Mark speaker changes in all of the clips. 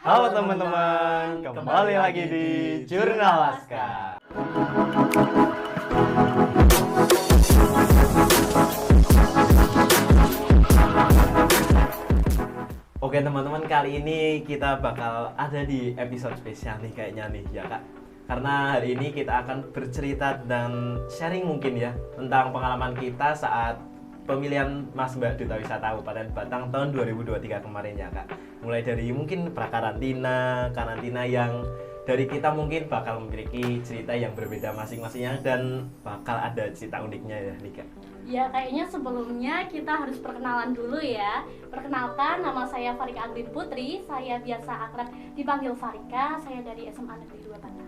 Speaker 1: Halo teman-teman, kembali lagi di Jurnal Laskar. Oke teman-teman, kali ini kita bakal ada di episode spesial nih kayaknya nih ya Kak. Karena hari ini kita akan bercerita dan sharing mungkin ya tentang pengalaman kita saat pemilihan Mas Mbak Duta Wisata Kabupaten Batang tahun 2023 kemarin ya Kak. Mulai dari mungkin prakarantina, karantina yang dari kita mungkin bakal memiliki cerita yang berbeda masing-masingnya dan bakal ada cerita uniknya ya nih Kak.
Speaker 2: Ya, kayaknya sebelumnya kita harus perkenalan dulu ya. Perkenalkan, nama saya Farika Agrin Putri. Saya biasa akrab dipanggil Farika. Saya dari SMA Negeri 2 Batang.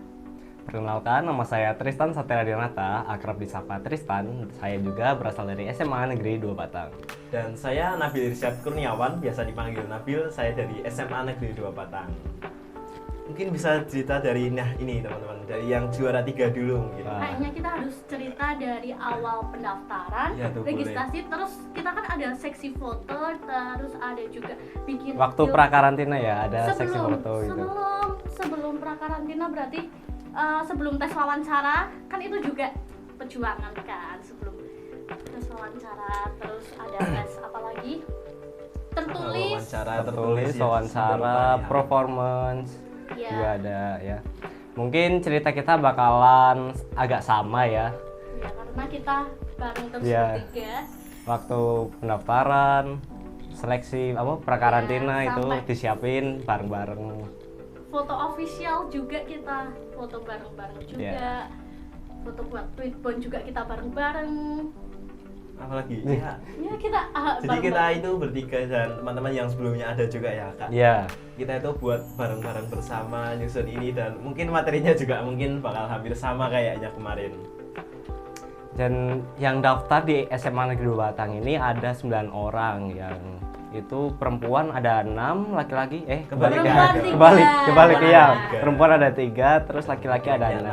Speaker 3: Perkenalkan, nama saya Tristan Satria Dinata, akrab disapa Tristan. Saya juga berasal dari SMA Negeri 2 Batang.
Speaker 1: Dan saya Nabil Irsyad Kurniawan, biasa dipanggil Nabil. Saya dari SMA Negeri 2 Batang. Mungkin bisa cerita dari ini teman-teman, dari yang juara 3 dulu mungkin.
Speaker 2: Kayaknya kita harus cerita dari awal pendaftaran,
Speaker 1: Ya,
Speaker 2: registrasi, terus kita kan ada seksi foto, terus ada juga bikin
Speaker 3: Waktu prakarantina ya, ada seksi foto gitu.
Speaker 2: Sebelum prakarantina berarti sebelum tes wawancara, kan itu juga perjuangan kan, sebelum tes wawancara, terus ada tes apa lagi?
Speaker 3: Tertulis, wawancara, performance,
Speaker 2: ya.
Speaker 3: juga ada ya. Mungkin cerita kita bakalan agak sama ya.
Speaker 2: Ya, karena kita bareng terus
Speaker 3: Ya.
Speaker 2: bertiga.
Speaker 3: Waktu pendaftaran, seleksi prakarantina
Speaker 2: Ya,
Speaker 3: itu
Speaker 2: sampai
Speaker 3: disiapin bareng-bareng.
Speaker 2: Foto official juga kita foto bareng-bareng juga.
Speaker 3: Yeah.
Speaker 2: Foto buat tweetbond juga kita bareng-bareng.
Speaker 1: Apalagi ya.
Speaker 2: Ya kita
Speaker 1: Jadi kita itu bertiga dan teman-teman yang sebelumnya ada juga ya Kak.
Speaker 3: Iya.
Speaker 1: Kita itu buat bareng-bareng bersama nyusun ini dan mungkin materinya juga mungkin bakal hampir sama kayaknya kemarin.
Speaker 3: Dan yang daftar di SMA Negeri 2 Batang ini ada 9 orang, yang itu perempuan ada 6, laki-laki kebalik ya. Perempuan ada 3, terus laki-laki ada 6.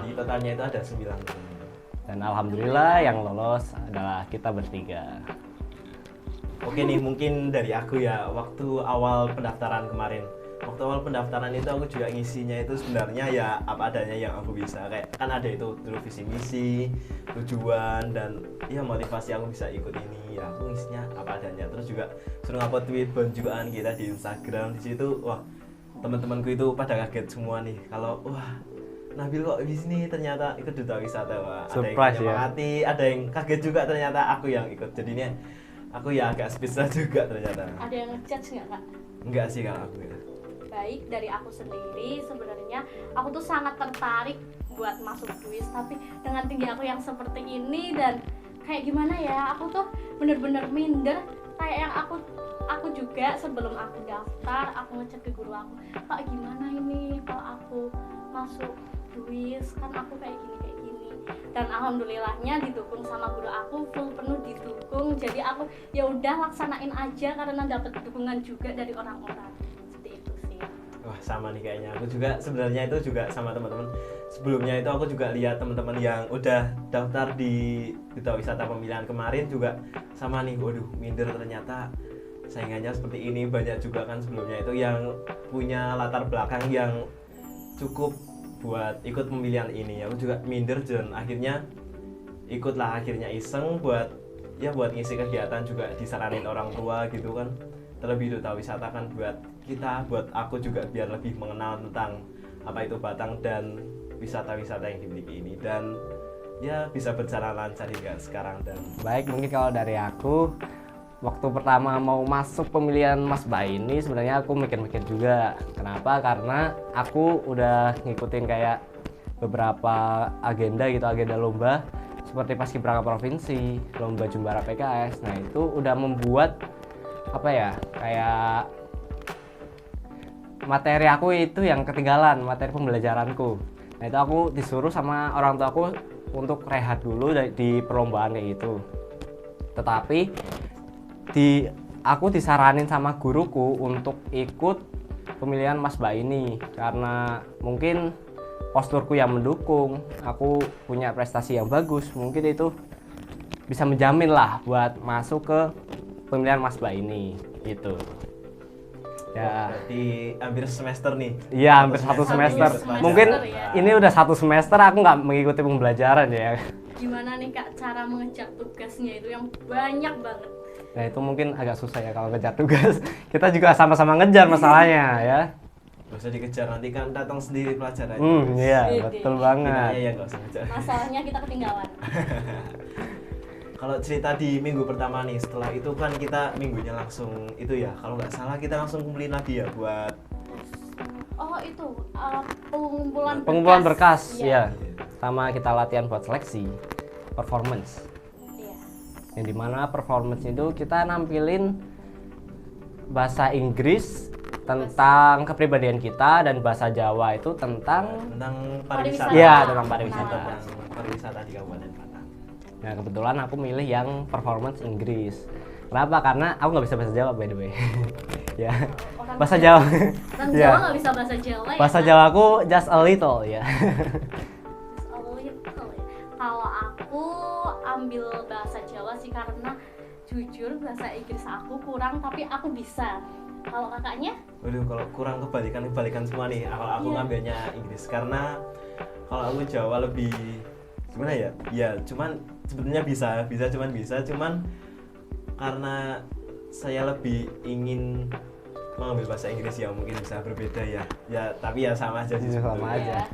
Speaker 1: Jadi totalnya itu ada 9.
Speaker 3: Dan alhamdulillah yang lolos adalah kita bertiga.
Speaker 1: Oke nih, mungkin dari aku ya, waktu awal pendaftaran kemarin. Waktu awal pendaftaran itu aku juga ngisinya itu sebenarnya ya apa adanya yang aku bisa. Kayak kan ada itu dulu visi misi, tujuan dan ya motivasi aku bisa ikut ini. Ya aku ngisinya apa adanya. Terus juga suruh ngupload tweet bonjuan kita di Instagram. Di situ wah, teman-temanku itu pada kaget semua nih. Kalau wah, Nabil kok di sini ternyata ikut duta wisata. Wah,
Speaker 3: surprise,
Speaker 1: ada yang menyemangati, ada yang kaget juga ternyata aku yang ikut. Jadinya aku ya agak spesial juga ternyata.
Speaker 2: Ada yang ngejudge nggak Kak?
Speaker 1: Enggak sih kalau aku ya.
Speaker 2: Baik, dari aku sendiri sebenarnya aku tuh sangat tertarik buat masuk kuis, tapi dengan tinggi aku yang seperti ini dan kayak gimana ya, aku tuh bener-bener minder. Kayak yang aku juga sebelum aku daftar, aku ngecek ke guru aku, Pak gimana ini kalau aku masuk kuis, kan aku kayak gini. Dan alhamdulillahnya didukung sama guru aku, full penuh didukung. Jadi aku ya udah laksanain aja karena dapat dukungan juga dari orang-orang. Seperti itu sih.
Speaker 1: Wah sama nih kayaknya, aku juga sebenarnya itu juga sama teman-teman. Sebelumnya itu aku juga lihat teman-teman yang udah daftar di duta wisata pemilihan kemarin juga sama nih, waduh minder ternyata saingannya seperti ini. Banyak juga kan sebelumnya itu yang punya latar belakang yang cukup buat ikut pemilihan ini. Aku juga minder dan akhirnya akhirnya iseng buat ngisi kegiatan juga disaranin orang tua gitu kan. Terlebih duta wisata kan buat aku juga biar lebih mengenal tentang apa itu Batang dan wisata-wisata yang dimiliki ini, dan ya bisa berjalan lancar hingga sekarang. Dan
Speaker 3: Baik, mungkin kalau dari aku, waktu pertama mau masuk pemilihan Mas Bay ini sebenarnya aku mikir-mikir juga. Kenapa? Karena aku udah ngikutin kayak beberapa agenda lomba seperti Paskibraka Provinsi, lomba Jumbara PKS. Nah, itu udah membuat kayak materi aku itu yang ketinggalan, materi pembelajaranku. Nah, itu aku disuruh sama orang tua aku untuk rehat dulu di perlombaan kayak gitu. Tetapi aku disaranin sama guruku untuk ikut pemilihan Mas Mbak ini karena mungkin posturku yang mendukung, aku punya prestasi yang bagus, mungkin itu bisa menjamin lah buat masuk ke pemilihan Mas Mbak ini gitu. Ya.
Speaker 1: Berarti hampir semester nih.
Speaker 3: Iya, hampir satu semester.
Speaker 2: semester,
Speaker 3: Mungkin
Speaker 2: ya.
Speaker 3: ini udah 1 semester aku nggak mengikuti pembelajaran ya.
Speaker 2: Gimana nih Kak cara mengejar tugasnya itu yang banyak banget?
Speaker 3: Nah itu mungkin agak susah ya kalau ngejar tugas. Kita juga sama-sama ngejar masalahnya ya.
Speaker 1: Gak usah dikejar, nanti kan datang sendiri pelajarannya.
Speaker 3: Iya
Speaker 2: Ide.
Speaker 3: betul
Speaker 1: Finalnya
Speaker 3: banget.
Speaker 1: ya gak usah ngejar.
Speaker 2: Masalahnya kita ketinggalan.
Speaker 1: Kalau cerita di minggu pertama nih, setelah itu kan kita minggunya langsung itu ya, kalau nggak salah kita langsung kumpulin lagi ya buat
Speaker 2: Oh itu pengumpulan
Speaker 3: Pengumpulan berkas,
Speaker 2: Iya.
Speaker 3: ya. Sama kita latihan buat seleksi, performance.
Speaker 2: Iya.
Speaker 3: Yang dimana performance itu kita nampilin bahasa Inggris tentang kepribadian kita dan bahasa Jawa itu tentang
Speaker 1: pariwisata.
Speaker 3: Iya, tentang pariwisata.
Speaker 1: Tentang pariwisata di Kabupaten Batang.
Speaker 3: Nah kebetulan aku milih yang performance Inggris. Kenapa? Karena aku nggak bisa bahasa Jawa by the way. Ya,
Speaker 2: Orang
Speaker 3: bahasa Jawa.
Speaker 2: Orang
Speaker 3: Ya.
Speaker 2: Jawa nggak bisa bahasa Jawa ya.
Speaker 3: Bahasa
Speaker 2: Kak?
Speaker 3: Jawa aku just a little ya.
Speaker 2: Oh, little ya. Kalau aku ambil bahasa Jawa sih karena jujur bahasa Inggris aku kurang tapi aku bisa. Kalau kakaknya?
Speaker 1: Waduh, kalau kurang kebalikan semua nih. Kalau aku
Speaker 2: Iya.
Speaker 1: ngambilnya Inggris karena kalau aku Jawa lebih gimana ya? Ya, cuman sebetulnya cuman karena saya lebih ingin mengambil bahasa Inggris yang mungkin bisa berbeda ya. Ya, tapi ya sama aja sih.
Speaker 3: Iya, sama
Speaker 1: sebetulnya.
Speaker 3: aja.
Speaker 2: Ya.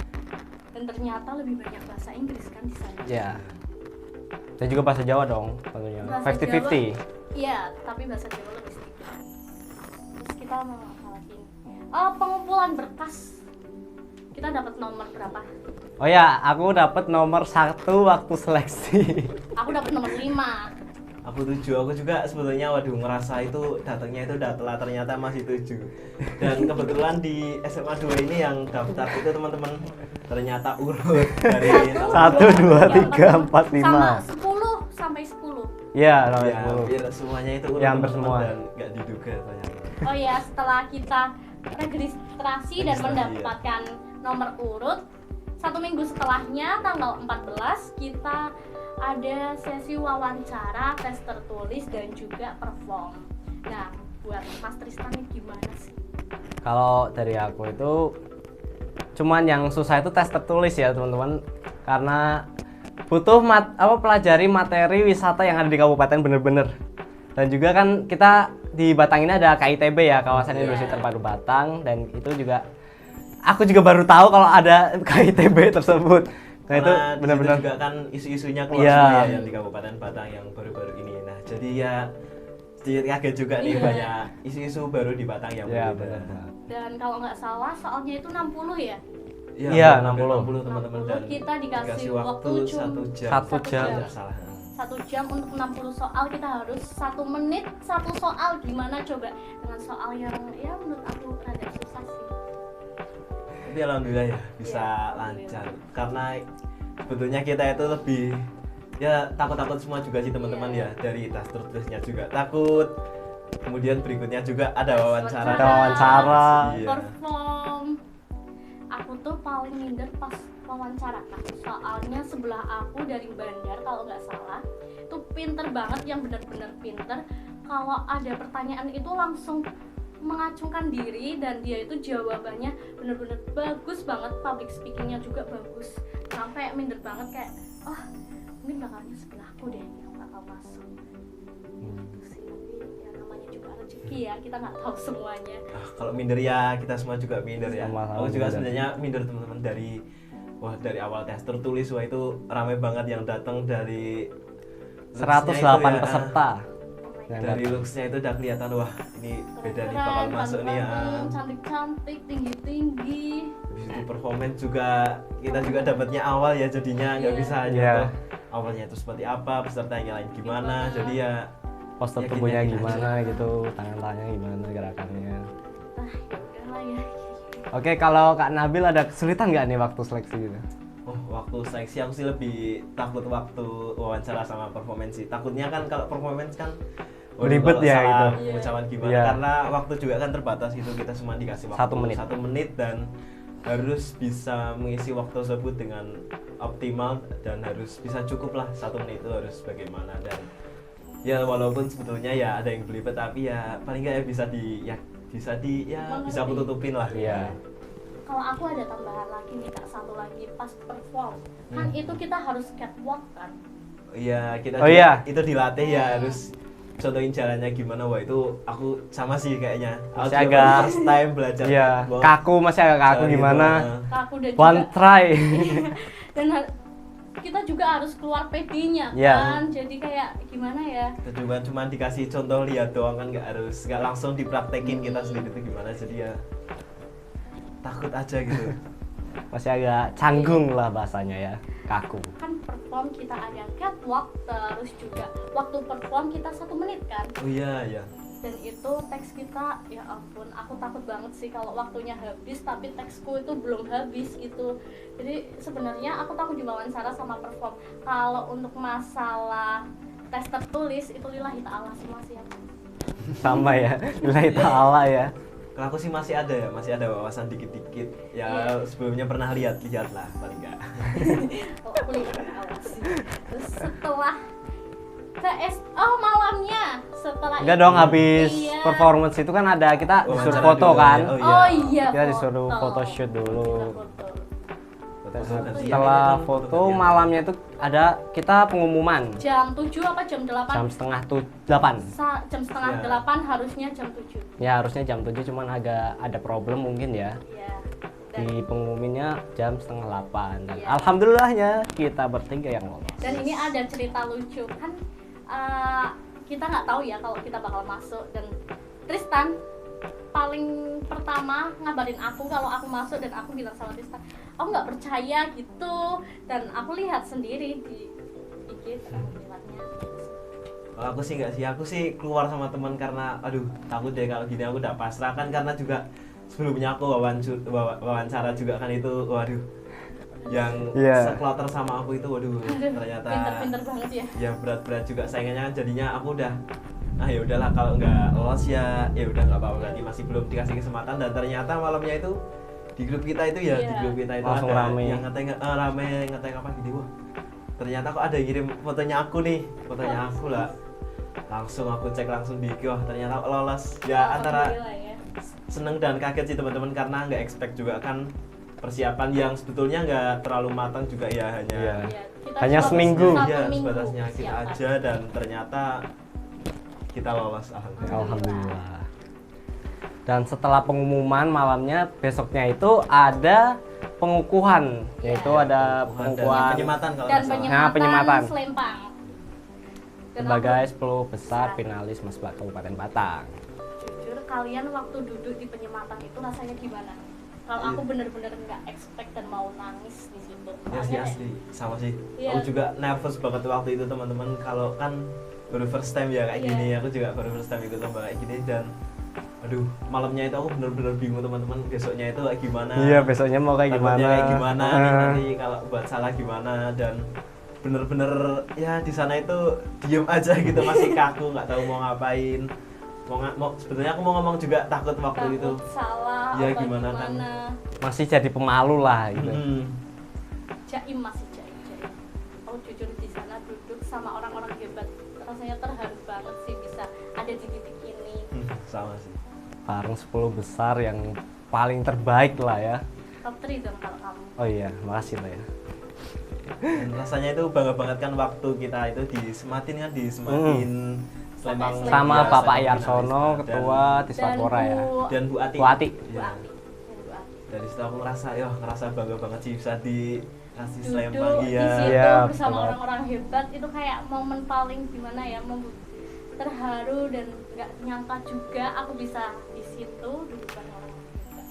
Speaker 2: Dan ternyata lebih banyak bahasa Inggris kan di sana.
Speaker 3: Ya. Dan juga bahasa Jawa dong, tentunya.
Speaker 2: Bahasa
Speaker 3: 50-50.
Speaker 2: Iya, tapi bahasa Jawa lebih sedikit. Terus kita mau apa lagi? Oh, pengumpulan berkas. Kita dapat nomor berapa?
Speaker 3: Oh ya, aku dapat nomor 1 waktu seleksi.
Speaker 2: Aku dapat nomor 5.
Speaker 1: Aku 7, aku juga sebetulnya waduh ngerasa itu datangnya itu udah telat, ternyata masih 7. Dan kebetulan di SMA 2 ini yang daftar itu teman-teman ternyata urut dari
Speaker 3: 1, 2, 3, 4, 5.
Speaker 2: Sama 10 sampai 10.
Speaker 3: Iya, nomor
Speaker 1: ya,
Speaker 3: 10.
Speaker 1: hampir semuanya itu urut
Speaker 3: Ya, hampir
Speaker 1: teman-teman,
Speaker 3: semua.
Speaker 1: dan nggak diduga ternyata.
Speaker 2: Oh ya, setelah kita registrasi dan
Speaker 1: Registrasi,
Speaker 2: mendapatkan nomor urut, 1 minggu setelahnya tanggal 14 kita ada sesi wawancara, tes tertulis dan juga perform. Nah, buat Mas Tristan ini gimana sih?
Speaker 3: Kalau dari aku itu cuman yang susah itu tes tertulis ya teman-teman, karena butuh pelajari materi wisata yang ada di kabupaten bener-bener. Dan juga kan kita di Batang ini ada KITB ya, kawasan industri
Speaker 2: Iya.
Speaker 3: terpadu Batang, dan itu juga aku juga baru tahu kalau ada KITB tersebut. Nah itu
Speaker 1: Karena di situ
Speaker 3: benar-benar
Speaker 1: juga kan isu-isunya keluar
Speaker 3: Iya.
Speaker 1: semua ya yang di Kabupaten Batang yang baru-baru ini. Nah, jadi ya sedikit kaget juga nih
Speaker 2: Iya.
Speaker 1: banyak isu-isu baru di Batang yang
Speaker 3: ya
Speaker 1: berbeda.
Speaker 3: benar.
Speaker 2: Dan kalau nggak salah soalnya itu 60 ya?
Speaker 3: Iya,
Speaker 1: hampir
Speaker 3: 60.
Speaker 1: teman-teman
Speaker 2: 60
Speaker 1: dan
Speaker 2: kita dikasih waktu
Speaker 1: 1 jam.
Speaker 3: 1 jam.
Speaker 1: Nggak salah.
Speaker 2: 1 jam untuk 60 soal, kita harus 1 menit 1 soal. Gimana coba dengan soal yang ya menurut aku rada susah sih.
Speaker 1: Tapi alhamdulillah ya bisa
Speaker 2: Iya,
Speaker 1: lancar karena sebetulnya kita itu lebih ya takut-takut semua juga sih teman-teman
Speaker 2: Iya.
Speaker 1: ya, dari tes tertulisnya juga takut, kemudian berikutnya juga ada wawancara.
Speaker 3: Ada wawancara.
Speaker 1: Iya.
Speaker 2: Perform. Aku tuh paling minder pas wawancara Kak. Soalnya sebelah aku dari Bandar kalau nggak salah itu pinter banget, yang benar-benar pinter. Kalau ada pertanyaan itu langsung mengacungkan diri dan dia itu jawabannya benar-benar bagus banget, public speakingnya juga bagus. Sampai minder banget kayak, oh mungkin bakalnya sebelahku deh yang bakal masuk. Gitu sih, tapi ya namanya juga rezeki ya, kita nggak tahu semuanya.
Speaker 1: Ah, kalau minder ya kita semua juga minder ya.
Speaker 3: Sama-sama
Speaker 1: Aku juga
Speaker 3: minder.
Speaker 1: sebenarnya minder teman-teman dari awal tes tertulis, wah itu ramai banget yang datang dari
Speaker 3: 108
Speaker 1: looks-nya itu ya,
Speaker 3: peserta.
Speaker 2: Oh my
Speaker 3: Yang
Speaker 1: dari
Speaker 3: datang.
Speaker 1: looks-nya itu udah kelihatan wah ini beda nih bakal
Speaker 2: keren,
Speaker 1: masuk nih ya.
Speaker 2: ganteng, cantik-cantik, tinggi-tinggi.
Speaker 1: Habis itu performance juga kita juga dapatnya awal ya, jadinya nggak
Speaker 2: Iya.
Speaker 1: bisa
Speaker 3: Iya.
Speaker 1: nyentuh awalnya itu seperti apa, peserta yang lain gimana.
Speaker 2: Gimana.
Speaker 1: Jadi ya
Speaker 3: Postur
Speaker 1: yakin-yakin
Speaker 3: tubuhnya
Speaker 1: aja.
Speaker 3: gimana gitu, tangan-tangannya gimana, gerakannya.
Speaker 2: Ah, ya udahlah ya.
Speaker 3: Oke, kalau Kak Nabil ada kesulitan nggak nih waktu seleksi gitu?
Speaker 1: Oh, waktu seleksi aku sih lebih takut waktu wawancara sama performance sih. Takutnya kan kalau performance kan waduh,
Speaker 3: Ribet
Speaker 1: kalau
Speaker 3: ya
Speaker 1: salah
Speaker 3: gitu.
Speaker 1: pengucapan gimana,
Speaker 3: Iya.
Speaker 1: karena waktu juga kan terbatas gitu, kita cuma dikasih waktu
Speaker 3: 1 menit.
Speaker 1: 1 menit dan harus bisa mengisi waktu tersebut dengan optimal dan harus bisa cukup lah 1 menit itu harus bagaimana. Dan ya walaupun sebetulnya ya ada yang belibet tapi ya paling nggak ya bisa bisa bisa aku tutupin lah.
Speaker 3: Iya.
Speaker 2: Kalau aku ada tambahan lagi nih Kak, satu lagi pas perform kan itu kita harus catwalk kan.
Speaker 1: Iya, kita
Speaker 3: Oh, iya.
Speaker 1: itu dilatih ya, harus contohin jalannya gimana. Wah, itu aku sama sih kayaknya. Aku
Speaker 3: Masih
Speaker 1: juga
Speaker 3: agak-
Speaker 1: first time belajar
Speaker 3: Iya,
Speaker 1: catwalk.
Speaker 3: kaku masih agak kaku
Speaker 1: Gitu.
Speaker 3: gimana.
Speaker 2: Aku dan
Speaker 3: One
Speaker 2: juga
Speaker 3: try.
Speaker 2: dan kita juga harus keluar PD-nya
Speaker 3: Iya.
Speaker 2: kan. Jadi kayak gimana ya?
Speaker 1: Kita cuma dikasih contoh lihat doang kan, nggak langsung dipraktekin kita sendiri itu gimana, jadi ya takut aja gitu.
Speaker 3: Masih agak canggung lah bahasanya ya, kaku.
Speaker 2: Kan perform kita ada catwalk, terus juga waktu perform kita 1 menit kan.
Speaker 1: Oh iya ya.
Speaker 2: Dan itu teks kita, ya ampun, aku takut banget sih kalau waktunya habis tapi teksku itu belum habis gitu. Jadi sebenarnya aku takut diwawancara sama perform. Kalau untuk masalah tes tertulis itu lillahi ta'ala semua sih aku.
Speaker 3: Sama ya, lillahi ta'ala ya.
Speaker 1: Kalau aku sih masih ada wawasan dikit-dikit. Ya
Speaker 2: Iya.
Speaker 1: sebelumnya pernah lihat lah paling enggak.
Speaker 2: Oh, aku lihat awas sih. Terus setelah malamnya setelah
Speaker 3: Enggak
Speaker 2: itu,
Speaker 3: dong, habis
Speaker 2: iya.
Speaker 3: performance itu kan ada kita
Speaker 1: Oh,
Speaker 3: disuruh
Speaker 1: wawancara
Speaker 3: foto
Speaker 1: dulu
Speaker 3: kan.
Speaker 1: ya.
Speaker 2: Oh iya,
Speaker 3: Kita disuruh foto shoot dulu.
Speaker 2: Kita foto.
Speaker 3: Setelah foto malamnya itu ada kita pengumuman
Speaker 2: Jam 7 apa jam 8?
Speaker 3: jam setengah 8.
Speaker 2: Jam setengah
Speaker 1: Ya.
Speaker 2: 8 harusnya jam 7.
Speaker 3: Ya harusnya jam 7 cuman agak ada problem mungkin ya.
Speaker 2: Iya. Dan,
Speaker 3: Di pengumuminnya jam setengah 8 dan
Speaker 2: Iya.
Speaker 3: alhamdulillahnya kita bertiga yang lolos.
Speaker 2: dan ini ada cerita lucu kan, kita nggak tahu ya kalau kita bakal masuk, dan Tristan paling pertama ngabarin aku kalau aku masuk, dan aku bilang sama Tristan aku nggak percaya gitu, dan aku lihat sendiri di IG terlihatnya.
Speaker 1: Kalau aku sih enggak sih, aku sih keluar sama teman karena aduh takut deh kalau gini, aku udah pasrah kan, karena juga sebelumnya aku wawancara juga kan itu, waduh yang
Speaker 3: Iya.
Speaker 1: sekloter sama aku itu, waduh ternyata
Speaker 2: Pinter-pinter banget ya.
Speaker 1: ya berat-berat juga saingannya kan, jadinya aku udah ya udahlah kalau nggak lolos ya udah nggak apa-apa, berarti masih belum dikasih kesempatan. Dan ternyata malamnya itu di grup kita itu ya,
Speaker 2: Iya.
Speaker 1: di grup kita itu
Speaker 3: Langsung
Speaker 1: ada
Speaker 3: rame.
Speaker 1: yang rame ngeteng apa gitu. Wah, ternyata kok ada yang ngirim fotonya aku nih, fotonya aku lah. Langsung aku cek langsung di IG, wah ternyata lolos. Ya antara
Speaker 2: Alhamdulillah ya.
Speaker 1: seneng dan kaget sih teman-teman, karena nggak expect juga kan, persiapan yang sebetulnya nggak terlalu matang juga ya, hanya
Speaker 3: Iya.
Speaker 2: Iya, kita
Speaker 3: Hanya
Speaker 2: cuma
Speaker 3: seminggu.
Speaker 2: satu
Speaker 1: ya
Speaker 2: minggu
Speaker 1: sebatasnya kita
Speaker 2: persiapan.
Speaker 1: aja, dan ternyata kita lolos, alhamdulillah.
Speaker 3: Alhamdulillah. Dan setelah pengumuman malamnya, besoknya itu ada pengukuhan, yaitu ada
Speaker 1: Dan
Speaker 3: pengukuhan
Speaker 1: penyematan kalau
Speaker 2: dan
Speaker 1: nggak salah.
Speaker 2: penyematan,
Speaker 3: penyematan.
Speaker 2: selempang. Dan
Speaker 3: sebagai
Speaker 2: aku
Speaker 3: 10 besar finalis Masbak Kabupaten Batang.
Speaker 2: jujur, kalian waktu duduk di penyematan itu rasanya gimana? Kalau aku bener-bener nggak expect dan mau nangis di situ.
Speaker 1: Ya sih
Speaker 2: Soalnya
Speaker 1: asli, sama sih.
Speaker 2: Iya.
Speaker 1: Aku juga nervous banget waktu itu teman-teman, kalau kan baru first time ya kayak
Speaker 2: Iya.
Speaker 1: gini. Aku juga baru first time ikut lomba kayak gini, dan aduh malamnya itu aku bener-bener bingung teman-teman, besoknya itu kayak gimana.
Speaker 3: Iya, besoknya mau kayak
Speaker 1: Takutnya
Speaker 3: gimana?
Speaker 1: kayak gimana nih nanti kalau buat salah gimana, dan bener-bener ya di sana itu diem aja gitu, masih kaku, nggak tahu mau ngapain. Mau sebetulnya aku mau ngomong juga takut waktu itu.
Speaker 2: takut salah
Speaker 1: Ya,
Speaker 2: apa
Speaker 1: gimana kan.
Speaker 3: Masih jadi pemalu lah gitu.
Speaker 2: Jaim, masih jaim. Aku jujur di sana duduk sama orang-orang hebat, rasanya terharu banget sih bisa ada di titik ini.
Speaker 1: Sama sih.
Speaker 3: Bareng 10 besar yang paling terbaik lah ya.
Speaker 2: Top 3 dong kalau kamu.
Speaker 3: Oh iya, makasih lah ya.
Speaker 1: Dan rasanya itu bangga banget kan waktu kita itu disematin selempang
Speaker 3: Sama
Speaker 1: ya,
Speaker 3: Bapak
Speaker 1: selempang
Speaker 3: Yarsono,
Speaker 1: finalis.
Speaker 3: ketua Tiswapora ya.
Speaker 1: Dan Bu Ati.
Speaker 3: Bu Ati.
Speaker 2: Bu
Speaker 1: Ya.
Speaker 2: Ati. Dan Bu Ati.
Speaker 1: Dari situ aku ngerasa bangga banget sih bisa dikasih
Speaker 2: Duduk
Speaker 1: selempang.
Speaker 2: di
Speaker 1: Iya.
Speaker 2: situ
Speaker 3: Iya,
Speaker 2: bersama
Speaker 3: betul.
Speaker 2: orang-orang hebat, itu kayak momen paling gimana ya, terharu, dan nggak nyangka juga aku bisa di situ duduk bareng orang-orang hebat.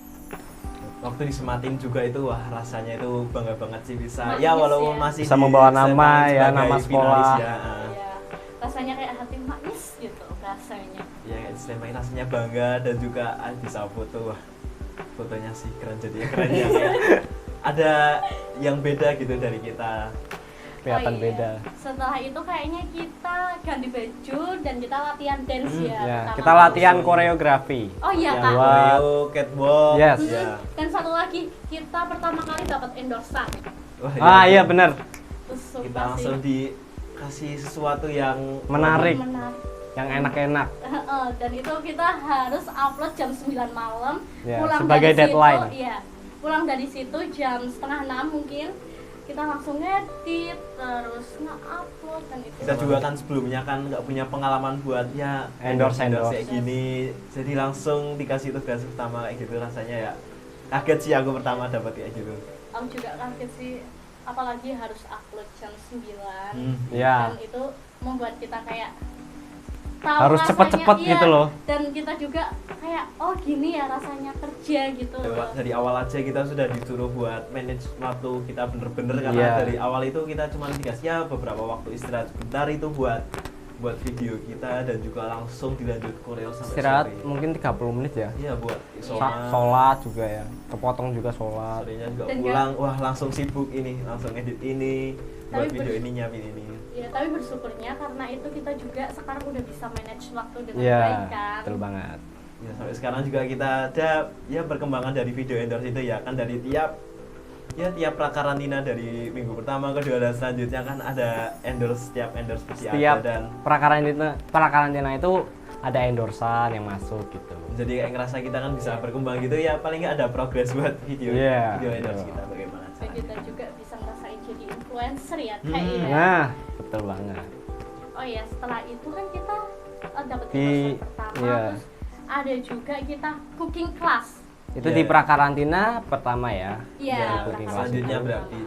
Speaker 1: Waktu disematin juga itu wah rasanya itu bangga banget sih bisa.
Speaker 2: Nangis
Speaker 1: Ya walaupun
Speaker 2: ya.
Speaker 1: masih
Speaker 3: Bisa membawa nama
Speaker 1: disematin
Speaker 3: ya,
Speaker 1: sebagai
Speaker 3: nama
Speaker 1: finalis
Speaker 3: sekolah.
Speaker 1: Ya.
Speaker 2: Iya, rasanya kayak hati manis gitu rasanya.
Speaker 1: Ya kayak selempang rasanya bangga, dan juga bisa foto. Wah, fotonya sih keren, jadinya keren ya. Kayak ada yang beda gitu dari kita.
Speaker 3: Kelihatan
Speaker 2: Oh iya.
Speaker 3: beda.
Speaker 2: Setelah itu kayaknya kita ganti baju dan kita latihan dance ya.
Speaker 3: Ya,
Speaker 2: pertama
Speaker 3: kita
Speaker 2: kali.
Speaker 3: latihan koreografi.
Speaker 2: Oh iya
Speaker 1: Yang
Speaker 2: Kak.
Speaker 3: buat-
Speaker 1: choreo, catwalk.
Speaker 3: Yes.
Speaker 1: Ya.
Speaker 2: Dan satu lagi, kita pertama kali dapat endorsan.
Speaker 1: Wah,
Speaker 3: Ah iya benar.
Speaker 2: Terus
Speaker 1: Kita
Speaker 2: sumpah
Speaker 1: langsung
Speaker 2: sih,
Speaker 1: dikasih sesuatu yang
Speaker 3: Menarik.
Speaker 2: menarik.
Speaker 3: yang enak-enak.
Speaker 2: Dan itu kita harus upload jam 9 malam.
Speaker 3: Ya,
Speaker 2: Pulang
Speaker 3: sebagai
Speaker 2: dari
Speaker 3: deadline.
Speaker 2: Situ, iya. Pulang dari situ jam setengah 6 mungkin kita langsung ngedit terus nge-upload dan itu.
Speaker 1: Kita juga kan sebelumnya kan nggak punya pengalaman buat ya
Speaker 3: Endorse.
Speaker 1: kayak gini, jadi langsung dikasih tugas pertama kayak gitu, rasanya ya kaget sih aku pertama dapat kayak gitu.
Speaker 2: Aku juga kaget sih, apalagi harus upload jam 9.
Speaker 3: Ya.
Speaker 2: Dan itu membuat kita kayak tahu
Speaker 3: Harus
Speaker 2: rasanya,
Speaker 3: cepet-cepet
Speaker 2: iya,
Speaker 3: gitu loh.
Speaker 2: Dan kita juga kayak oh gini ya rasanya kerja gitu loh.
Speaker 1: Dari awal aja kita sudah disuruh buat manage waktu kita bener-bener, karena
Speaker 3: Iya.
Speaker 1: dari awal itu kita cuma dikasih ya beberapa waktu istirahat sebentar itu buat video kita, dan juga langsung dilanjut koreo sampai
Speaker 3: Istirahat
Speaker 1: sore.
Speaker 3: mungkin 30 menit ya.
Speaker 1: Iya, buat isoman.
Speaker 3: Sholat juga ya, kepotong juga sholat.
Speaker 1: Sorenya juga
Speaker 2: Dan
Speaker 1: pulang, wah langsung sibuk ini, langsung edit ini, buat
Speaker 2: Tapi
Speaker 1: video ini, nyiapin ini.
Speaker 2: Ya, tapi bersyukurnya karena itu kita juga sekarang udah bisa manage waktu dengan
Speaker 3: Iya,
Speaker 2: baik kan.
Speaker 3: betul banget.
Speaker 1: Ya sampai sekarang juga kita ada ya perkembangan dari video endorse itu ya kan, dari tiap prakarantina dari minggu pertama, kedua, dan selanjutnya kan ada endorse, setiap endorse pasti
Speaker 3: Setiap
Speaker 1: ada, dan
Speaker 3: prakarantina itu ada endorsan yang masuk gitu.
Speaker 1: jadi kayak ngerasa kita kan bisa berkembang gitu ya, paling nggak ada progres buat video
Speaker 3: Iya,
Speaker 1: video endorse
Speaker 3: betul.
Speaker 1: kita bagaimana
Speaker 2: Dan
Speaker 1: caranya.
Speaker 2: kita juga bisa ngerasain jadi influencer ya kayak ya.
Speaker 3: Nah, betul banget.
Speaker 2: Oh ya, setelah itu kan kita dapat
Speaker 3: Di-
Speaker 2: endorse pertama,
Speaker 3: iya.
Speaker 2: terus ada juga kita cooking class.
Speaker 3: Itu
Speaker 1: Iya.
Speaker 3: di prakarantina pertama ya.
Speaker 2: Iya,
Speaker 3: Ya,
Speaker 2: prakarantina
Speaker 3: cooking class.
Speaker 1: Selanjutnya
Speaker 2: pertama.
Speaker 1: berarti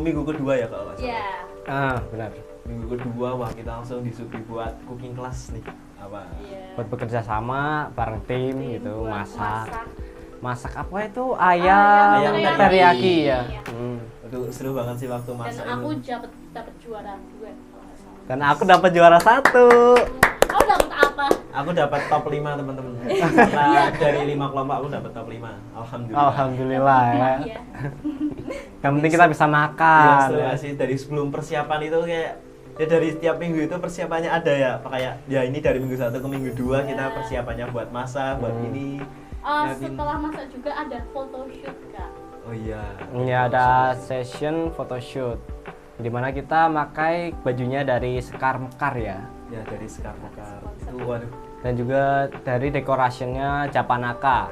Speaker 1: minggu kedua ya kalau nggak salah.
Speaker 2: Iya.
Speaker 3: Benar.
Speaker 1: Minggu kedua wah kita langsung disuruh buat cooking class nih, apa
Speaker 2: Iya.
Speaker 3: Buat bekerja sama bareng tim
Speaker 2: Tim
Speaker 3: gitu,
Speaker 2: buat
Speaker 3: masak.
Speaker 2: masak.
Speaker 3: Masak apa itu?
Speaker 2: Ayam
Speaker 3: Ayam
Speaker 1: teriyaki.
Speaker 3: teriyaki ya.
Speaker 2: Iya.
Speaker 1: Aduh seru banget sih waktu
Speaker 2: Dan
Speaker 1: masak
Speaker 2: aku
Speaker 1: ini.
Speaker 2: dapat juara 2 kalau nggak salah.
Speaker 3: Dan aku dapat juara 1.
Speaker 2: Kamu dapat apa?
Speaker 1: Aku dapat top 5 teman-teman. Karena dari 5 kelompok aku dapat top 5. Alhamdulillah.
Speaker 3: Alhamdulillah ya.
Speaker 2: Iya.
Speaker 3: Yang penting kita bisa
Speaker 1: Iya,
Speaker 3: makan.
Speaker 1: seru
Speaker 3: ya.
Speaker 1: sih, dari sebelum persiapan itu kayak ya dari setiap minggu itu persiapannya ada ya. Kayak ya ini dari minggu 1 ke minggu 2 kita
Speaker 2: Iya.
Speaker 1: persiapannya buat masak, buat
Speaker 3: Hmm.
Speaker 1: ini. nyiapin.
Speaker 2: Setelah masak juga ada photoshoot kak.
Speaker 1: Oh iya.
Speaker 3: Ini ada session photoshoot dimana kita pakai bajunya dari Sekar Mekar ya,
Speaker 1: Ya dari Sekar Mekar. Itu waduh.
Speaker 3: dan juga dari decorationnya Japanaka.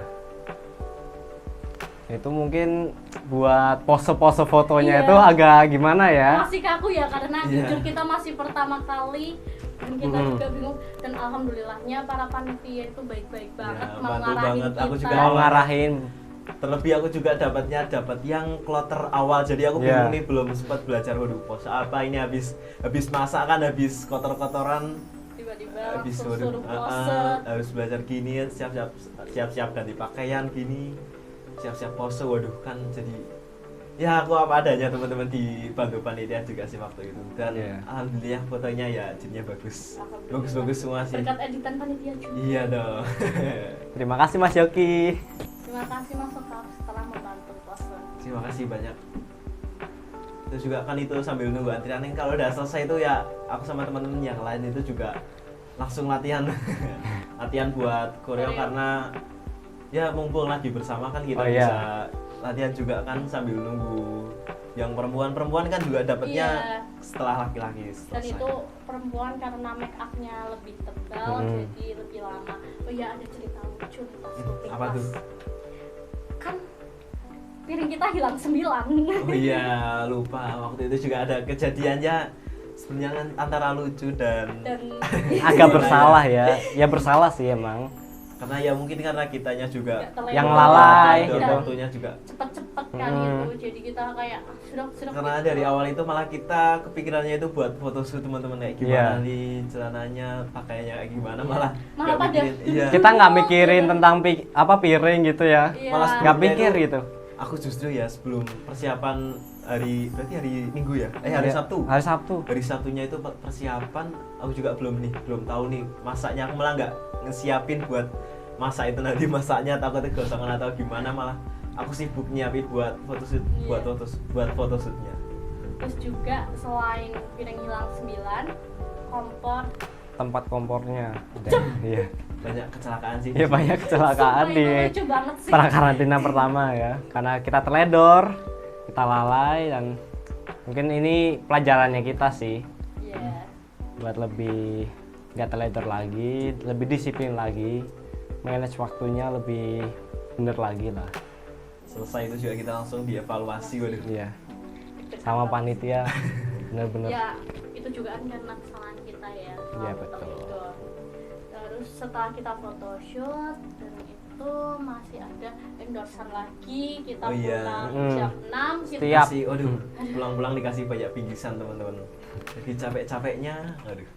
Speaker 3: Itu mungkin buat pose-pose fotonya
Speaker 2: Iya.
Speaker 3: itu agak gimana ya.
Speaker 2: Masih kaku ya karena
Speaker 1: Iya.
Speaker 2: jujur kita masih pertama kali dan kita
Speaker 3: Hmm.
Speaker 2: juga bingung, dan alhamdulillahnya para panitia itu baik-baik banget
Speaker 1: Ya,
Speaker 2: mau
Speaker 1: bantu
Speaker 2: ngarahin
Speaker 1: banget.
Speaker 2: kita.
Speaker 1: Aku juga
Speaker 3: Mau ngarahin.
Speaker 1: Terlebih aku juga dapat yang kloter awal, jadi aku
Speaker 3: Iya.
Speaker 1: bingung nih, belum sempat belajar waduh pose apa ini, habis masak kan, habis kotor-kotoran,
Speaker 2: Tiba-tiba
Speaker 1: habis
Speaker 2: langsung suruh
Speaker 1: waduh,
Speaker 2: pose.
Speaker 1: harus belajar gini, siap-siap ganti pakaian gini, siap-siap pose, waduh kan jadi ya aku apa adanya, teman-teman dibantu panitia juga sih waktu itu, dan
Speaker 3: Iya.
Speaker 1: alhamdulillah fotonya ya jadinya bagus,
Speaker 2: Alhamdulillah.
Speaker 1: bagus semua sih.
Speaker 2: Berkat editan panitia juga.
Speaker 1: Iya dong.
Speaker 3: Terima kasih Mas Yoki.
Speaker 2: Terima kasih Mas Sokap setelah membantu pose.
Speaker 1: Terima kasih banyak. Terus juga kan itu sambil nunggu antrian, kalau udah selesai itu ya aku sama teman-teman yang lain itu juga langsung latihan latihan buat koreo,
Speaker 2: Koreo.
Speaker 1: karena ya mumpung lagi bersama kan kita
Speaker 3: Oh, iya.
Speaker 1: bisa latihan juga kan sambil nunggu. Yang perempuan kan juga dapatnya
Speaker 2: Iya.
Speaker 1: setelah laki-laki
Speaker 2: Dan
Speaker 1: selesai.
Speaker 2: itu perempuan karena make upnya lebih tebal
Speaker 3: Hmm.
Speaker 2: jadi lebih lama. Oh iya, ada cerita lucu nih pas cooking
Speaker 1: Apa
Speaker 2: class.
Speaker 1: tuh?
Speaker 2: Kan piring kita hilang 9.
Speaker 1: Oh iya, lupa waktu itu juga ada kejadiannya sebenarnya kan antara lucu dan
Speaker 2: Dan
Speaker 3: Agak bersalah ya. Ya bersalah sih emang.
Speaker 1: karena ya mungkin karena kitanya juga
Speaker 2: nggak terlewat.
Speaker 3: Yang lalai
Speaker 1: dan
Speaker 3: gitu.
Speaker 1: waktunya juga,
Speaker 2: Cepet-cepet kan
Speaker 3: Hmm.
Speaker 2: gitu. Jadi kita kayak sudah
Speaker 1: karena
Speaker 2: gitu.
Speaker 1: dari awal itu malah kita kepikirannya itu buat photoshoot teman-teman kayak gimana
Speaker 3: Iya.
Speaker 1: nih celananya, pakaiannya kayak gimana,
Speaker 2: Iya.
Speaker 1: malah
Speaker 2: Malah
Speaker 1: nggak
Speaker 2: pada
Speaker 1: mikirin. Iya.
Speaker 3: Kita nggak mikirin tentang piring gitu ya.
Speaker 2: Iya.
Speaker 1: Malah
Speaker 3: Nggak
Speaker 1: sebelumnya
Speaker 3: pikir
Speaker 1: itu
Speaker 3: gitu.
Speaker 1: Aku justru ya sebelum persiapan berarti hari Minggu ya, hari
Speaker 3: Ya,
Speaker 1: Sabtu.
Speaker 3: Hari Sabtu.
Speaker 1: Hari Sabtunya itu persiapan, aku juga belum tahu nih masaknya, aku malah nggak ngesiapin buat masak itu, nanti masaknya takutnya gosongan atau gimana, malah aku sibuk nyiapin buat photoshoot,
Speaker 2: Iya.
Speaker 1: buat photoshootnya.
Speaker 2: Terus juga selain piring hilang 9, kompor
Speaker 3: Tempat kompornya. Iya.
Speaker 1: Banyak kecelakaan sih.
Speaker 3: Ya banyak kecelakaan
Speaker 2: Sumpah,
Speaker 3: di
Speaker 2: itu lucu banget sih.
Speaker 3: prakarantina pertama ya. Karena kita teledor, kita lalai, dan mungkin ini pelajarannya kita sih
Speaker 2: Iya.
Speaker 3: buat lebih nggak teledor lagi, lebih disiplin lagi, manage waktunya lebih bener lagi lah.
Speaker 1: Selesai itu juga kita langsung dievaluasi. Waduh.
Speaker 3: Iya, sama panitia bener-bener.
Speaker 2: Ya itu juga kan karena kesalahan kita ya.
Speaker 3: Iya,
Speaker 2: selalu
Speaker 3: betul.
Speaker 2: teledor. Terus setelah kita photoshoot dan itu masih ada endorsean lagi, kita
Speaker 1: Oh iya.
Speaker 2: pulang
Speaker 3: Hmm.
Speaker 2: jam 6 kita
Speaker 3: Setiap-
Speaker 1: Dikasih, waduh, pulang-pulang dikasih banyak bingkisan teman-teman. Jadi capek-capeknya, waduh,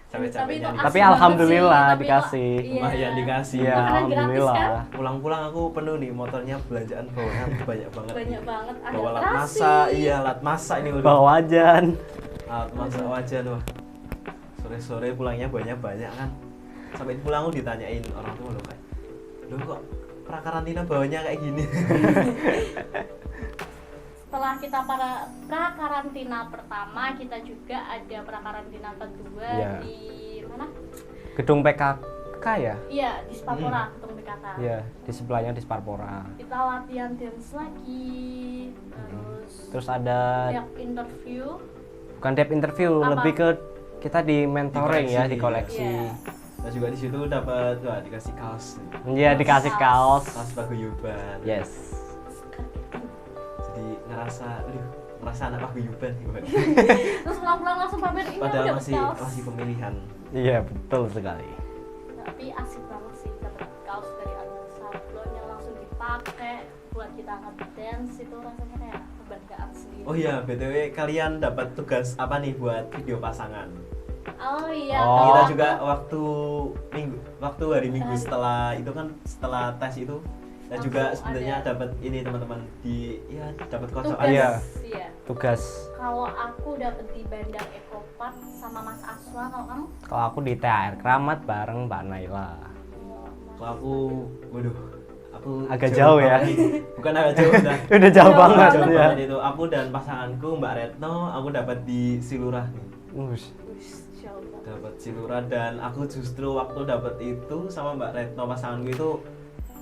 Speaker 1: capek-capeknya.
Speaker 2: itu
Speaker 3: Tapi
Speaker 2: asik
Speaker 3: alhamdulillah
Speaker 2: banget sih,
Speaker 3: dikasih.
Speaker 2: Iya.
Speaker 1: Lumayan dikasih.
Speaker 3: Iya,
Speaker 2: Makanan gratis,
Speaker 3: alhamdulillah.
Speaker 2: kan?
Speaker 1: Pulang-pulang aku penuh nih motornya belanjaan bawaan banyak banget.
Speaker 2: Banyak banget ada
Speaker 1: Bawa alat
Speaker 2: terasi.
Speaker 1: masak, iya alat masak ini waduh.
Speaker 3: Bawa wajan.
Speaker 1: Alat masak wajan wah. Sore-sore pulangnya banyak-banyak kan. Sampai pulang aku ditanyain orang tua loh kayak, "Loh kok prakarantina bawanya kayak gini?"
Speaker 2: Setelah kita para prakarantina pertama, kita juga ada prakarantina kedua
Speaker 3: Iya.
Speaker 2: di mana?
Speaker 3: Gedung PKK ya?
Speaker 2: Iya, di Spapora, ketemu PKK.
Speaker 3: Iya, di sebelahnya di Sparpora.
Speaker 2: Kita latihan dance lagi,
Speaker 3: Terus ada
Speaker 2: lihat interview.
Speaker 3: bukan dep interview,
Speaker 2: Apa?
Speaker 3: lebih ke kita di mentoring ya, di
Speaker 1: Di
Speaker 3: koleksi.
Speaker 2: Iya.
Speaker 1: Nah juga di situ dapat wah dikasih kaos,
Speaker 3: Iya, dikasih kaos.
Speaker 1: kaos paguyuban.
Speaker 3: Yes.
Speaker 1: Jadi ngerasa anak paguyuban gimana?
Speaker 2: Terus pulang-pulang langsung pamer ini
Speaker 1: Padahal
Speaker 2: udah kaos.
Speaker 1: masih pemilihan.
Speaker 3: Iya, betul sekali.
Speaker 2: Tapi asik banget sih dapat kaos dari Agus Sablon yang langsung dipakai buat kita ngedance, itu rasanya kayak kebanggaan sendiri.
Speaker 1: Oh iya, BTW kalian dapat tugas apa nih buat video pasangan?
Speaker 2: Oh iya.
Speaker 3: Oh.
Speaker 1: Kita
Speaker 2: kalau
Speaker 1: juga
Speaker 2: aku-
Speaker 1: waktu hari Minggu setelah itu kan setelah tes itu dan juga
Speaker 2: Langsung
Speaker 1: sebenarnya
Speaker 2: ada.
Speaker 1: dapat ini teman-teman dapat
Speaker 2: tugas.
Speaker 1: kocokan.
Speaker 3: Iya.
Speaker 2: Iya.
Speaker 3: Tugas.
Speaker 2: Kalau aku dapat di Bandar Ekopark sama Mas Aswa, kalau kamu?
Speaker 3: Kalau aku di THR Kramat bareng Mbak Naila.
Speaker 1: Kalau aku, waduh, aku
Speaker 3: Agak jauh ya.
Speaker 1: banget nih. Bukan agak jauh udah.
Speaker 3: Udah jauh
Speaker 2: Jauh
Speaker 3: banget
Speaker 1: Jauh
Speaker 3: ya.
Speaker 1: banget itu. Aku dan pasanganku Mbak Retno, aku dapat di Silurah nih.
Speaker 3: Ush.
Speaker 2: Jauh banget.
Speaker 1: Dapat Silurah dan aku justru waktu dapat itu sama Mbak Retno pasanganku itu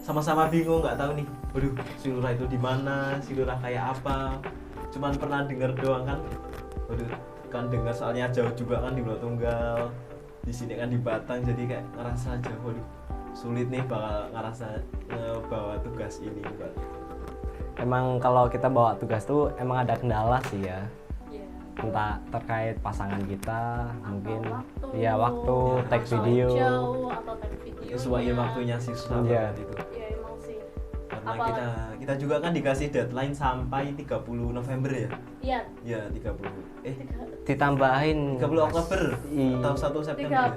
Speaker 1: sama-sama bingung nggak tahu nih. Waduh, Silurah itu di mana? Silurah kayak apa? Cuman pernah dengar doang kan. Waduh, kan dengar soalnya jauh juga kan di Pulau Tunggal. Di sini kan di Batang jadi kayak ngerasa jauh. Waduh, sulit nih bakal ngerasa ngebawa tugas ini, Mbak.
Speaker 3: Emang kalau kita bawa tugas tuh emang ada kendala sih ya.
Speaker 2: Iya.
Speaker 3: Entah terkait pasangan kita, mungkin
Speaker 2: waktu,
Speaker 3: ya waktu, tag
Speaker 2: atau
Speaker 3: video.
Speaker 2: jauh atau tag video.
Speaker 1: Sesuai waktunya sih susah
Speaker 3: Iya.
Speaker 1: banget itu.
Speaker 2: Ya emang sih.
Speaker 1: Karena
Speaker 2: Apalagi-
Speaker 1: kita juga kan dikasih deadline sampai 30 November ya.
Speaker 2: Iya.
Speaker 1: Ya 30
Speaker 3: Ditambahin
Speaker 1: 30 Oktober
Speaker 3: Iya.
Speaker 1: atau 1 September.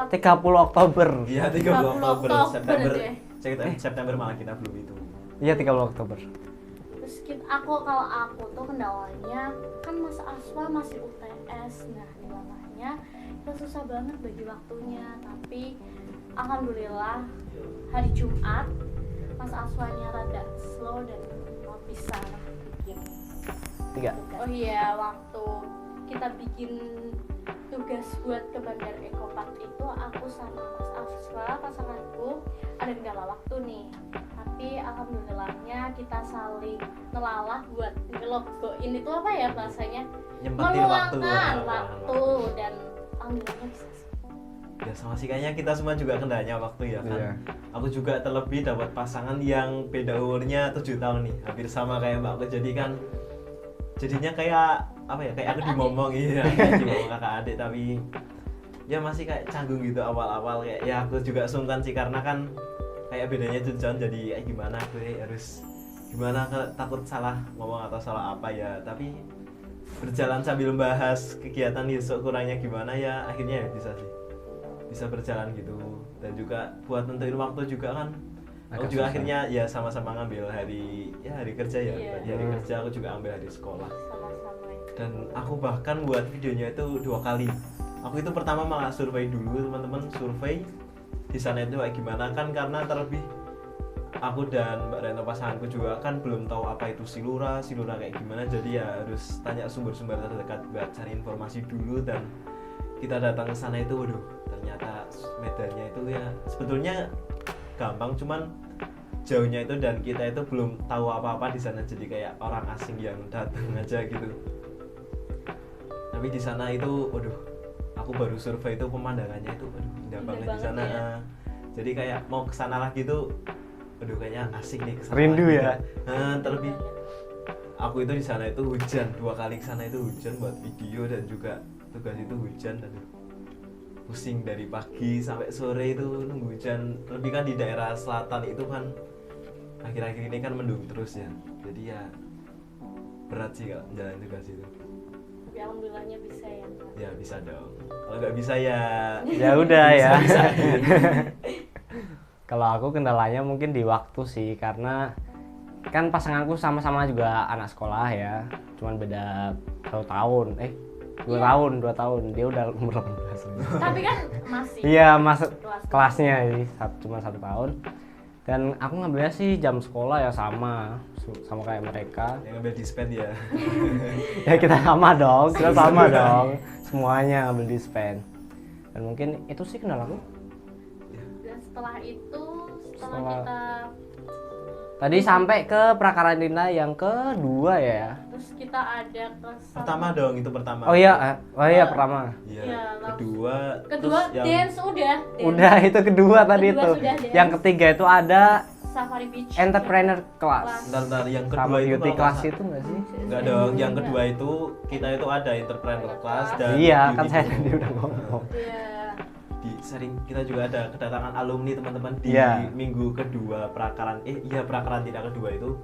Speaker 3: 30 Oktober.
Speaker 1: Iya 30 Oktober, September.
Speaker 2: deh.
Speaker 1: September malah kita belum itu.
Speaker 3: Iya, 30 Oktober.
Speaker 2: Terus kalau aku tuh kendalanya kan Mas Aswa masih UTS, nah di makanya kita susah banget bagi waktunya. Tapi alhamdulillah hari Jumat Mas Aswanya rada slow dan bisa lah bikin
Speaker 3: 3.
Speaker 2: tugas. Oh iya, waktu kita bikin tugas buat ke Bandar Ekopark itu aku sama Mas Aswa pasanganku ada kendala waktu nih, tapi alhamdulillahnya kita saling nelalah buat ngelogoin itu apa ya bahasanya,
Speaker 1: Nyempetin waktu.
Speaker 2: meluangkan waktu dan alhamdulillahnya bisa sih.
Speaker 1: Ya sama sih kayaknya kita semua juga kendalanya waktu ya kan.
Speaker 3: Iya.
Speaker 1: Aku juga terlebih dapat pasangan yang beda umurnya 7 tahun nih, hampir sama kayak Mbakku. Jadi kan jadinya kayak apa ya? Kayak aku
Speaker 2: Kakak
Speaker 1: dimomong iya, kayak dimomong kakak adik tapi ya masih kayak canggung gitu awal-awal kayak ya aku juga sungkan sih karena kan kayak bedanya 7 tahun jadi kayak gimana aku harus gimana takut salah ngomong atau salah apa ya, tapi berjalan sambil membahas kegiatan besok kurangnya gimana ya akhirnya ya bisa berjalan gitu. Dan juga buat nentuin waktu juga kan aku
Speaker 3: Agak
Speaker 1: juga
Speaker 3: susah.
Speaker 1: akhirnya ya sama-sama ngambil hari kerja ya.
Speaker 2: Iya.
Speaker 1: Tadi hari kerja aku juga ambil hari sekolah.
Speaker 2: Sama-sama ya.
Speaker 1: Dan aku bahkan buat videonya itu 2 kali. Aku itu pertama malah survei dulu teman-teman, survei di sana itu kayak gimana kan, karena terlebih aku dan Mbak Reno pasanganku juga kan belum tahu apa itu silura kayak gimana, jadi ya harus tanya sumber-sumber terdekat buat cari informasi dulu. Dan kita datang ke sana itu waduh ternyata medannya itu ya sebetulnya gampang, cuman jauhnya itu dan kita itu belum tahu apa-apa di sana, jadi kayak orang asing yang datang aja gitu. Tapi di sana itu waduh aku baru survei itu pemandangannya itu aduh indah banget di
Speaker 2: banget
Speaker 1: sana.
Speaker 2: ya.
Speaker 1: Jadi kayak mau kesana lagi tuh aduh kayaknya asik nih kesana
Speaker 3: Rindu
Speaker 1: lagi.
Speaker 3: ya?
Speaker 1: Terlebih aku itu di sana itu hujan, 2 kali kesana itu hujan buat video dan juga tugas itu hujan. Aduh pusing dari pagi sampai sore itu nunggu hujan. Lebih kan di daerah selatan itu kan akhir-akhir ini kan mendung terus ya, jadi ya berat sih kalau jalan tugas itu.
Speaker 2: Tapi alhamdulillahnya bisa ya Kak.
Speaker 1: Ya bisa dong, kalau nggak bisa ya
Speaker 3: Ya udah ya.
Speaker 1: bisa.
Speaker 3: Kalau aku kendalanya mungkin di waktu sih, karena kan pasanganku sama-sama juga anak sekolah ya, cuman beda 1 tahun, 2
Speaker 2: Iya.
Speaker 3: tahun, 2 tahun, dia udah umur 18.
Speaker 2: Tapi kan masih
Speaker 3: Iya, masuk
Speaker 2: kelas.
Speaker 3: kelasnya ini cuma 1 tahun. Dan aku ngambilnya sih jam sekolah ya sama kayak mereka.
Speaker 1: Yang ngambil dispen ya.
Speaker 3: Ya kita sama dong, kita sama dong, semuanya ngambil dispen. Dan mungkin itu sih kendalaku.
Speaker 2: Dan setelah itu setelah
Speaker 3: Setelah-
Speaker 2: kita
Speaker 3: Tadi sampai ke prakarantina yang kedua ya.
Speaker 2: terus kita ada ke
Speaker 1: Pertama dong, itu pertama.
Speaker 3: Oh iya, pertama.
Speaker 1: Iya.
Speaker 2: Iya,
Speaker 1: Kedua.
Speaker 2: kedua
Speaker 1: terus yang
Speaker 2: dance udah
Speaker 3: Udah itu kedua tadi
Speaker 2: Kedua
Speaker 3: itu.
Speaker 2: sudah dance.
Speaker 3: Yang ketiga itu ada
Speaker 2: Safari Beach
Speaker 3: entrepreneur class.
Speaker 1: Bentar, yang kedua
Speaker 3: Sama
Speaker 1: itu
Speaker 3: beauty
Speaker 1: kalau
Speaker 3: class
Speaker 1: nggak
Speaker 3: itu enggak sih?
Speaker 1: Enggak dong, yang kedua itu kita itu ada entrepreneur class dan
Speaker 3: Iya, kan
Speaker 1: beauty
Speaker 3: saya
Speaker 1: class.
Speaker 3: tadi udah ngomong.
Speaker 2: Iya.
Speaker 1: Di sering kita juga ada kedatangan alumni teman-teman di
Speaker 3: Iya.
Speaker 1: minggu kedua prakarantina kedua itu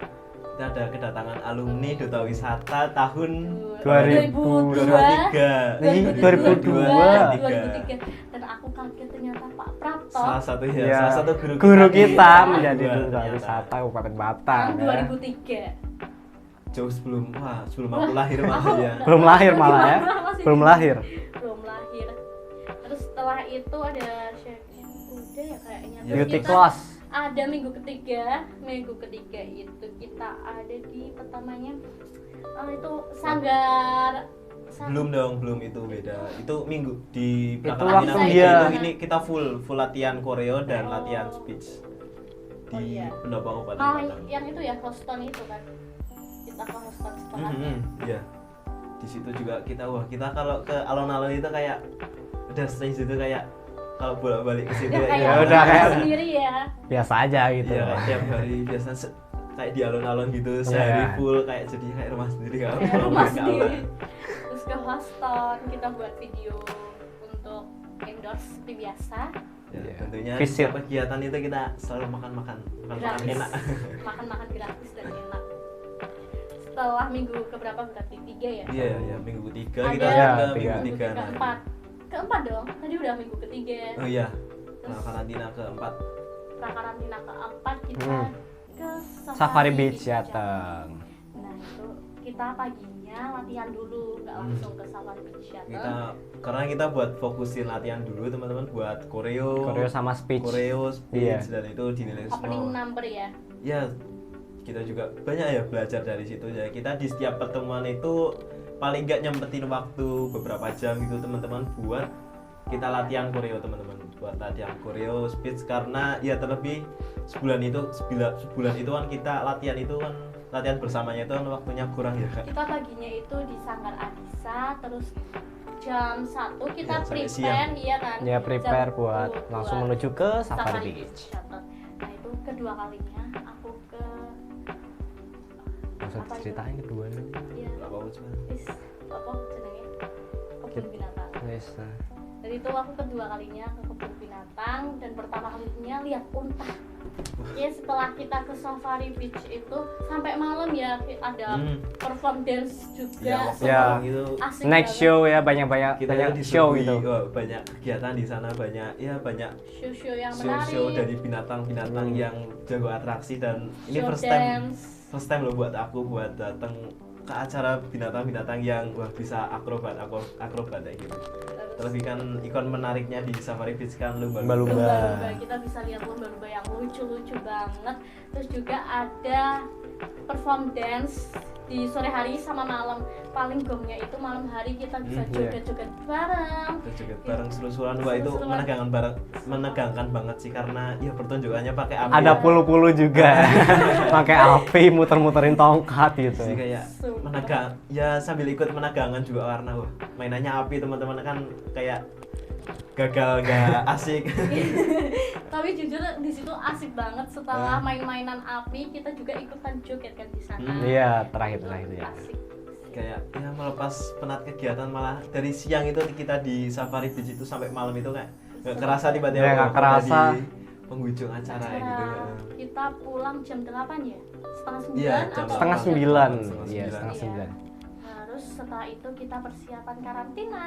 Speaker 1: kita ada kedatangan alumni Duta Wisata tahun
Speaker 3: 2003.
Speaker 2: 2002 dan aku kaget ternyata Pak Prapto
Speaker 1: salah satu ya,
Speaker 3: Iya.
Speaker 1: salah satu guru
Speaker 3: Guru
Speaker 1: di
Speaker 3: kita
Speaker 1: tahun
Speaker 3: menjadi
Speaker 1: kedua
Speaker 3: duta
Speaker 1: ternyata.
Speaker 3: wisata Kabupaten Batang.
Speaker 2: tahun
Speaker 3: Ya.
Speaker 2: 2003
Speaker 1: Jauh sebelum aku lahir malah ya.
Speaker 3: Belum lahir malah ya.
Speaker 2: Masih
Speaker 3: Belum lahir.
Speaker 2: belum lahir. Terus setelah itu ada sharing udah ya kayaknya. Terus
Speaker 3: Beauty
Speaker 2: kita
Speaker 3: class.
Speaker 2: ada minggu ketiga itu kita ada di pertamanya itu
Speaker 1: Belum itu beda. Itu minggu di
Speaker 3: Itu
Speaker 1: prakarantina
Speaker 2: waktu
Speaker 1: kita
Speaker 2: dia-
Speaker 1: itu ini kita full latihan koreo dan latihan speech
Speaker 2: Oh,
Speaker 1: di
Speaker 2: iya.
Speaker 1: Pendopo Kabupaten
Speaker 2: ah
Speaker 1: Batang.
Speaker 2: yang itu ya Houston itu kan kita ke Houston setelah
Speaker 1: Iya. Di situ juga kita kalau ke alun-alun itu kayak udah sering situ kayak kalau bolak-balik ke situ
Speaker 2: udah kayak
Speaker 3: Ya udah, kayak-
Speaker 2: sendiri ya.
Speaker 3: Biasa aja gitu.
Speaker 1: Iya, kayak tiap hari biasa kayak di alun-alun gitu sehari
Speaker 3: Iya.
Speaker 1: full kayak jadi kayak rumah sendiri kan.
Speaker 2: Kayak
Speaker 1: Kalau
Speaker 2: rumah
Speaker 1: ke
Speaker 2: sendiri.
Speaker 1: alun.
Speaker 2: Terus ke Houston kita buat video untuk endorse seperti biasa.
Speaker 1: Ya,
Speaker 3: Iya.
Speaker 1: tentunya
Speaker 3: Visit.
Speaker 1: setiap kegiatan itu kita selalu makan
Speaker 2: Gratis.
Speaker 1: enak.
Speaker 2: Makan gratis dan enak. Setelah minggu keberapa berarti 3 ya?
Speaker 1: Iya, minggu ketiga
Speaker 2: Ada
Speaker 1: kita
Speaker 3: Iya,
Speaker 1: ke
Speaker 3: tiga.
Speaker 1: minggu ketiga. Nah,
Speaker 2: keempat dong. Tadi udah minggu ketiga.
Speaker 1: Oh iya.
Speaker 2: Terus
Speaker 1: Karantina keempat.
Speaker 2: prakarantina keempat kita ke
Speaker 3: Safari Beach Jateng.
Speaker 2: Nah itu kita paginya latihan dulu, nggak langsung ke Safari Beach Jateng.
Speaker 1: Karena kita buat fokusin latihan dulu teman-teman buat koreo
Speaker 3: Sama speech.
Speaker 1: speech,
Speaker 3: Iya.
Speaker 1: dan itu dinilai
Speaker 2: Opening
Speaker 1: semua.
Speaker 2: number ya.
Speaker 1: Ya, kita juga banyak ya belajar dari situ ya. Kita di setiap pertemuan itu paling nggak nyempetin waktu beberapa jam gitu teman-teman buat kita latihan koreo teman-teman, buat latihan koreo speech, karena ya terlebih sebulan itu kan kita latihan bersamanya itu kan waktunya kurang ya Kak.
Speaker 2: Kita paginya itu di Sanggar Adisa, terus jam 1 kita
Speaker 1: Ya, sampai
Speaker 2: prepare, iya kan?
Speaker 3: Ya prepare
Speaker 2: Jam
Speaker 3: buat
Speaker 2: 10
Speaker 3: langsung menuju ke Safari Beach.
Speaker 2: Jateng. Nah itu kedua kalinya aku ke
Speaker 3: Maksud
Speaker 2: Apa itu?
Speaker 3: ceritain kedua ini.
Speaker 2: ya
Speaker 1: Apa cuma
Speaker 2: is apa jenenge kebun binatang.
Speaker 3: Yes. Nah.
Speaker 2: Jadi itu aku kedua kalinya ke kebun binatang dan pertama kalinya lihat unta. Ya setelah kita ke Safari Beach itu sampai malam ya ada perform dance juga.
Speaker 3: Ya.
Speaker 1: gitu.
Speaker 2: Asik
Speaker 3: Next
Speaker 2: banget.
Speaker 3: show ya banyak
Speaker 1: Kita
Speaker 3: banyak
Speaker 1: itu
Speaker 3: show
Speaker 1: disuguhi,
Speaker 3: gitu.
Speaker 1: banyak kegiatan di sana, banyak
Speaker 2: Show-show yang menarik.
Speaker 1: show dari binatang-binatang yang jago atraksi, dan ini
Speaker 2: show
Speaker 1: first
Speaker 2: dance.
Speaker 1: time loh buat aku buat datang ke acara binatang-binatang yang bisa akrobat kayak gitu. Terlebih kan ikon menariknya di Safari Beach kan lumba-lumba.
Speaker 2: Lumba-lumba, kita bisa lihat lumba-lumba yang lucu-lucu banget. Terus juga ada perform dance di sore hari sama malam. Paling gongnya itu malam hari kita bisa
Speaker 3: Iya.
Speaker 2: joget-joget bareng.
Speaker 1: Joget bareng seru-seruan, wah itu
Speaker 2: Seru-seruan.
Speaker 1: menegangkan banget sih karena ya pertunjukannya pakai api.
Speaker 3: Ada pulu-pulu juga. Pakai api muter-muterin tongkat gitu.
Speaker 1: Sih kayak
Speaker 2: Sumpah.
Speaker 1: menegang, ya sambil ikut menegangkan juga karena wah mainannya api teman-teman kan kayak gagal nggak asik.
Speaker 2: Tapi jujur di situ asik banget setelah main-mainan api kita juga ikutan joget kan di sana.
Speaker 3: Iya, terakhir ya.
Speaker 2: Asik.
Speaker 1: Kayak ya melepas penat kegiatan, malah dari siang itu kita di Safari Beach itu sampai malam itu kayak nggak kerasa tiba-tiba
Speaker 3: Ya, nggak
Speaker 1: udah
Speaker 3: kerasa.
Speaker 1: di penghujung acara gitu.
Speaker 2: Kita pulang jam 8 ya? Setengah 9
Speaker 1: Iya, jam
Speaker 2: atau
Speaker 3: Setengah
Speaker 1: Setengah
Speaker 3: 9.
Speaker 1: sembilan.
Speaker 3: Iya, setengah
Speaker 2: Iya.
Speaker 3: 9.
Speaker 2: Terus setelah itu kita persiapan karantina.